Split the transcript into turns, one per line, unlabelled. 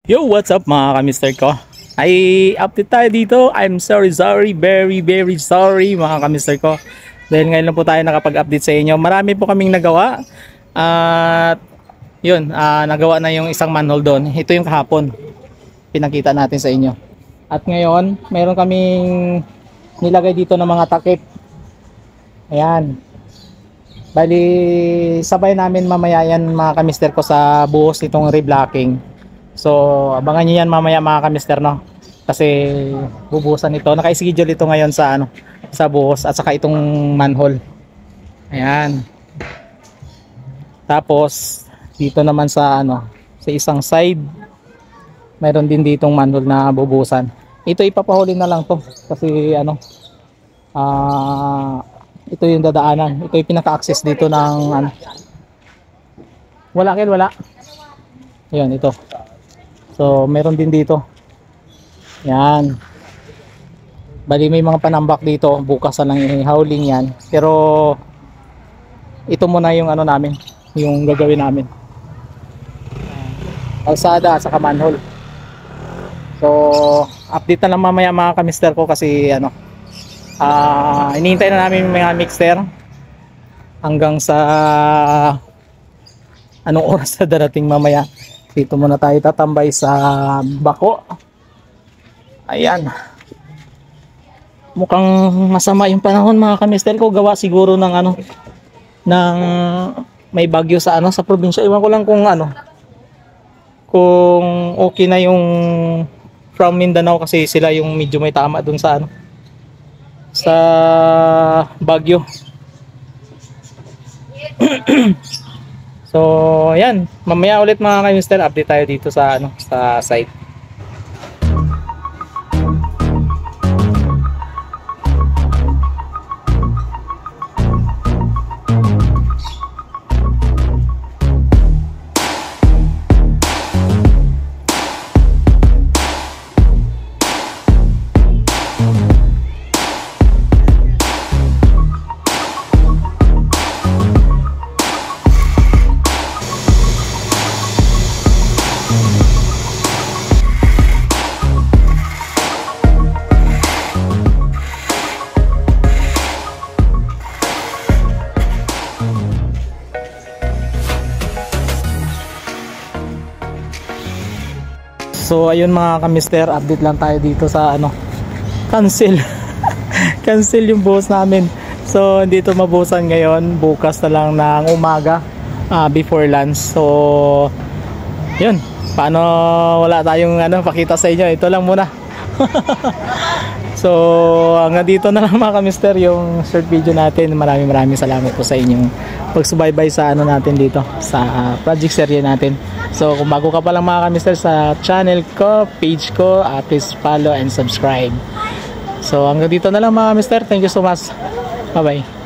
Yo, what's up mga kamister ko? Ay, update tayo dito. I'm sorry, very sorry mga kamister ko. Dahil ngayon lang po tayo nakapag-update sa inyo. Marami po kaming nagawa. At yun, nagawa na yung isang manhole doon. Ito yung kahapon. Pinakita natin sa inyo. At ngayon, meron kaming nilagay dito ng mga takip. Ayan. Bali, sabay namin mamaya yan mga kamister ko sa buhos nitong reblocking. So, abangan nyo yan mamaya mga kamister, no? Kasi bubuhusan ito. Naka-schedule ito ngayon sa sa buhos at saka itong manhole. Ayan. Tapos dito naman sa sa isang side, mayroon din ditong manhole na bubuhusan. Ito ipapahuli na lang to kasi ito yung dadaanan. Ito yung pinaka-access dito ng wala. Ayun, ito. So, meron din dito. Yan. Bali may mga panambak dito. Bukas na lang i-hauling yan. Pero, ito muna yung namin. Yung gagawin namin. Kalsada at saka manhole. So, update na lang mamaya mga kamister ko kasi hinihintay na namin mga mixer. Hanggang sa anong oras na darating mamaya. Dito muna tayo tatambay sa bako. Ayan. Mukhang masama yung panahon mga kamister ko. Gawa siguro ng ng may bagyo sa sa probinsya. Iwan ko lang kung okay na yung from Mindanao kasi sila yung medyo may tama dun sa sa bagyo. So, ayan, mamaya ulit mga kamister, update tayo dito sa sa site. So ayun mga kamister, update lang tayo dito sa cancel cancel yung buhos namin. So hindi ito mabuhusan ngayon, bukas na lang ng umaga before lunch. So yun, paano wala tayong pakita sa inyo, ito lang muna. So hanggang dito na lang mga kamister yung short video natin. Maraming salamat po sa inyong pagsubaybay sa natin dito sa project serye natin. So kung bago ka pa lang mga kamister sa channel ko, page ko, please follow and subscribe. So hanggang dito na lang mga kamister. Thank you so much. Bye bye.